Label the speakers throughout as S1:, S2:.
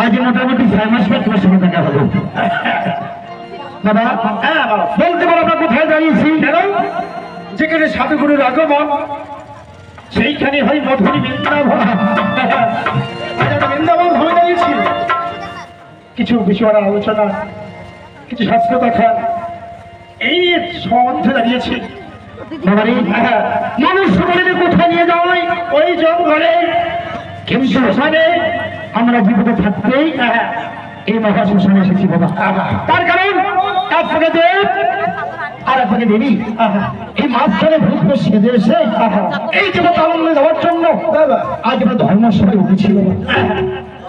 S1: आज मोटामुटी 6 मास में तुम्हार सঙ্গে দেখা হলো বাবা। হ্যাঁ বাবা, বলতে পারো আমরা কোথায় দাঁড়িয়েছি? যেখানে সাধুগুরুর আগমন সেইখানে হয় মধুরী বৃন্দাবন। বৃন্দাবন হয়ে দাঁড়িয়েছি। কিছু বিষয় আলোচনা, কিছু শাস্ত্র কথা এই সম্বন্ধে দাঁড়িয়েছি। মানুষ জীবনে কোথায় নিয়ে যাওয়াই ওই জঙ্গলে, কিন্তু ওখানে আমরা জীবিত থাকতেই এই মহাশ্মশানে এসেছি বাবা। তার কারণ এক দেব আর এক দেবী, এই মাঝখানে ভূত সেজে এসে এই জীবত আনন্দ দেওয়ার জন্য আজ আমরা ধর্মসভায় উঠেছিল।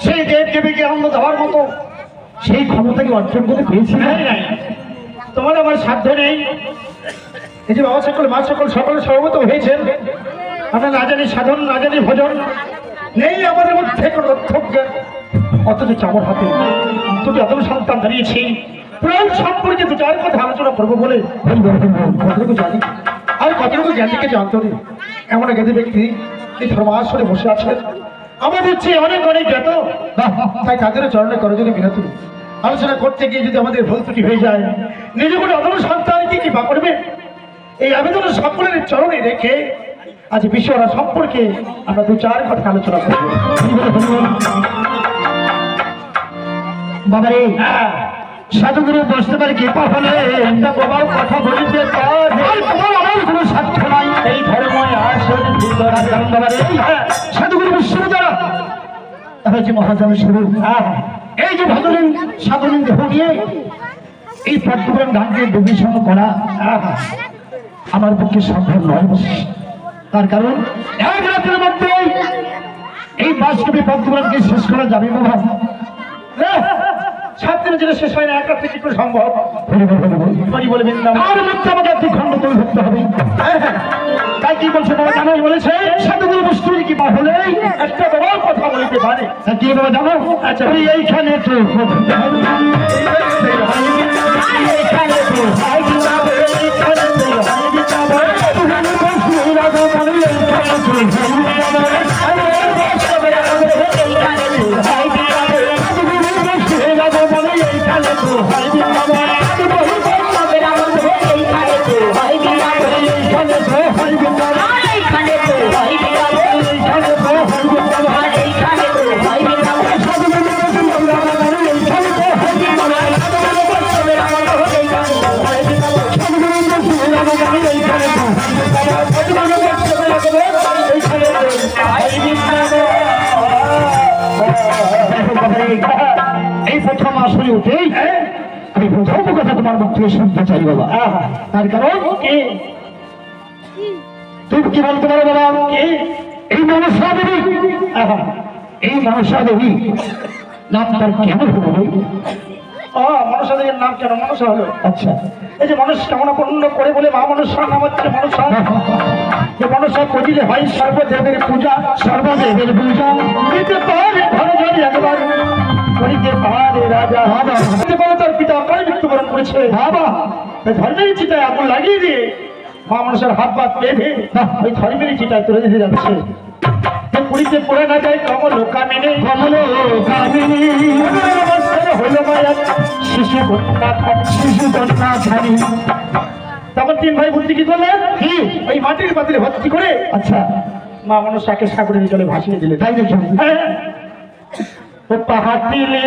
S1: সেই দেব দেবীকে আনন্দ দেওয়ার মতো সেই ক্ষমতাকে অর্জন করতে পেরেছি। তোমার আমার সাধ্য নেই। এই যে বাবা সকল মা সকল সকলে সর্বত হয়েছেন, আমরা না জানি সাধন, না জানি ভজন, নেই আমাদের মধ্যে কোনো লক্ষ্য জ্ঞান। অথচ চামর হাতে দুটি অদম সন্তান দাঁড়িয়েছি। প্রাণ সম্পর্কে দু চার কথা আলোচনা করবো বলে কতটুকু জানি আর কতটুকু জ্ঞান থেকে জানতো রে। এমন এক ব্যক্তি এই ধর্মাসনে বসে আছেন, আমাদের চেয়ে অনেক অনেক জ্ঞাত, তাই তাদেরও চরণে করে যদি বিরতি আলোচনা করতে গিয়ে যদি আমাদের ভুল ত্রুটি হয়ে যায়, নিজে কোনো অদম সন্তানকে কি বা করবে, এই আবেদন সকলের চরণে রেখে আজ বিশ্বরা সম্পর্কে আমরা দু চার কথা আলোচনা করব। বাবারে সাধুগুরু বসতে পারে কে পাহলে বাবার কথা বলিতে আমার কোনো স্বার্থ নাই এই ধর্ময় আসল বাবারে সাধুগুরু বিশ্ববিদ্যালয় হয়েছে মহাজন শুরু। এই যে ভজনের সাধনের দেহ নিয়ে এই পদ্মপুরাণ গানকে বিবেচন করা আমার পক্ষে সম্ভব নয়। তার কারণ এক রাতের মধ্যে এই বাস্তবে পদ্মপুরাণকে শেষ করা যাবে বাবা। 7 দিনে যেটা শেষ হয় না, এক রাত্রে কি করে সম্ভব? বলবেন না আর মধ্যে আমাকে 2 খণ্ড তৈরি করতে হবে। তাই কি বলছে বাবা জানো? বলেছে সাধুগুরু বস্তুর কি বা হলে একটা বড় কথা বলতে পারে। কি বাবা জানো? আচ্ছা এইখানে তো এই প্রথম আসলে উঠেই আমি প্রথম কথা তোমার মুখ থেকে শুনতে চাই বাবা। তার কারণ তুমি কি বলতে পারো বাবা? এই মনসা দেবী, এই মনসা দেবী নাম তার কেন হলো? মনসা দেবীর নাম কেন মনসা হলো? আচ্ছা, এই যে মনস্কামনা পূর্ণ করে বলে মা মনসা নাম হচ্ছে মনসা। যে মনসা পুজিলে হয় সর্বদেবের পূজা, সর্বদেবের পূজা দিতে পারে ধনজনী একবার করিতে পারে রাজা। তার পিতা অকালে মৃত্যুবরণ পড়েছে বাবা ধর্মের চিতায় আগুন লাগিয়ে দিয়ে মা মানুষের হাত পা বেঁধে ওই ধর্মের চিতায় তুলে দিতে যাচ্ছে। পুরীতে পড়ে না যায় কমল কামিনী হইল মায়া শিশু কন্যা খানি। তখন তিন ভাই বুদ্ধি কি করলেন কি ওই মাটির পাত্রে ভর্তি করে আচ্ছা মা মনসাকে সাগরের জলে ভাসিয়ে দিলে। তাই দেখি ও পাহাড় দিলে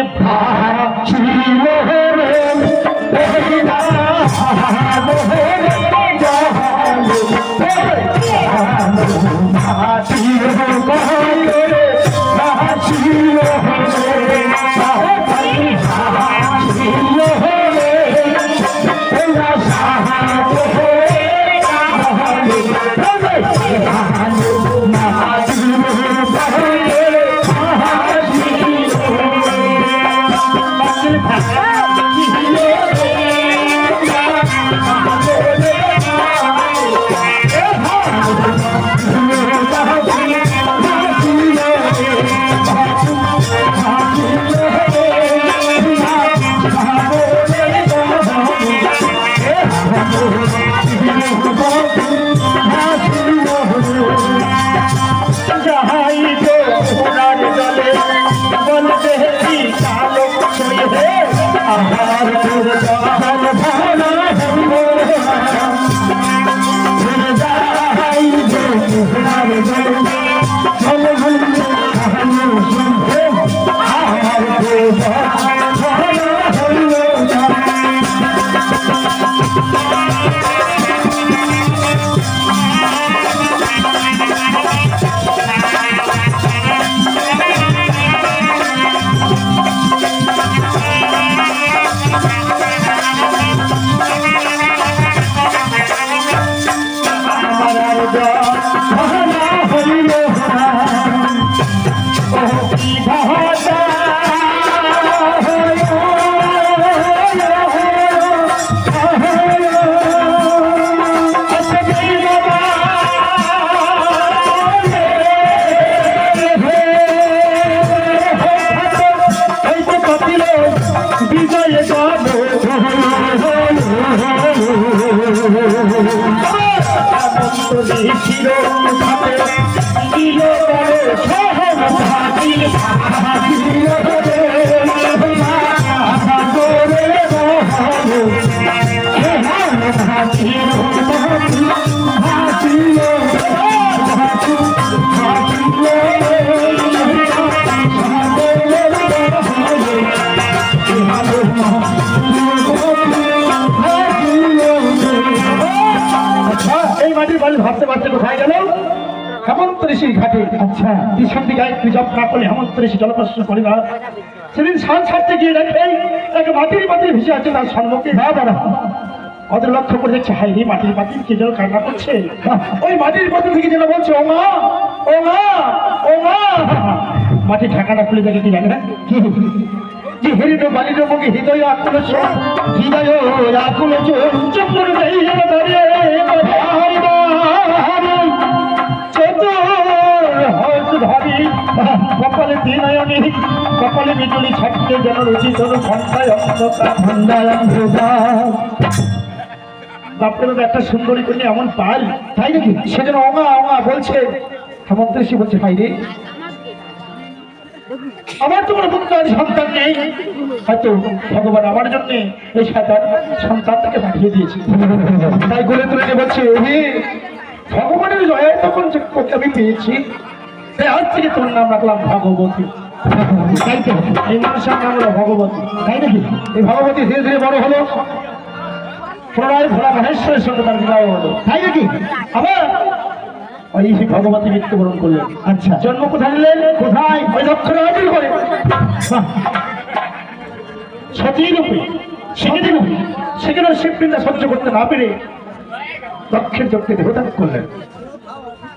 S1: ভাবতে ভাবতে কোথায় গেল হেমন্ত ঋষির ঘাটে। আচ্ছা দিশান্তি গায়ে জপ না করলে হেমন্ত ঋষি জলপ্রশ্ন পরিবার সেদিন সাল ছাড়তে গিয়ে দেখে এক মাটির পাতিল ভেসে আছে তার সম্মুখে। ওদের লক্ষ্য করে দেখছে হাই রে মাটির পাতিল কে যেন কান্না করছে। ওই মাটির পাতিল থেকে যেন বলছে ও মা ও মা ও মা। মাটির ঢাকাটা খুলে দেখে কি জানে না যে হরিণ বালির মুখে হৃদয় আকুল হৃদয় আকুল চন্দ্র কপালে দিনয়নী কপালে বিজুলি ছাড়তে যেন রচিত ঘন্টায় ঘন্টায় বাপরে বাবা একটা সুন্দরী কন্যা এমন পাল তাই নাকি সেজন্য অঙা অঙা বলছে হেমন্ত ঋষি বলছে ভাই রে আমার তো কোনো পুত্র সন্তান নেই হয়তো ভগবান আমার জন্য এই সন্তানটাকে পাঠিয়ে দিয়েছে। তাই গলে তুলে বলছে ভগবানের দয়ায় তখন ওকে আমি পেয়েছি আজ থেকে তোর নাম রাখলাম ভগবতী। এই মানুষের নাম হলো ভগবতী তাই নাকি। এই ভগবতী ধীরে ধীরে বড় হলো প্রণয় ভোলা মহেশ্বরের সঙ্গে তার বিবাহ হলো তাই নাকি। আবার ওই ভগবতী মৃত্যুবরণ করলেন। আচ্ছা জন্ম কোথায় নিলেন কোথায় ওই দক্ষিণ করে সতী রূপে সেখানে শিবপিণ্ডা সহ্য করতে না পেরে দক্ষিণ চক্রে দেহত্যাগ করলেন।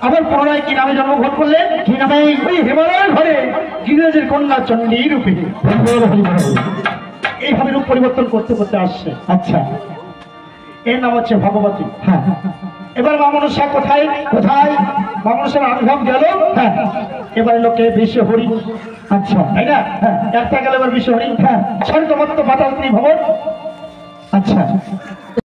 S1: আবার পুনরায় কি নামে জন্মগ্রহণ করলেন কি নামে ওই হিমালয়ের ঘরে গিরিরাজের কন্যা চণ্ডী রূপে এইভাবে রূপ পরিবর্তন করতে করতে আসছে। আচ্ছা এর নাম হচ্ছে ভগবতী। হ্যাঁ এবার মা মনসা কোথায় কোথায় মা মনসার আবির্ভাব গেল। হ্যাঁ এবার লোকে বিশ্ব হরি। আচ্ছা তাই না একটা গেল এবার বিশ্ব হরি। হ্যাঁ স্বর্গমত্ত বাতাস ভবন। আচ্ছা আচ্ছা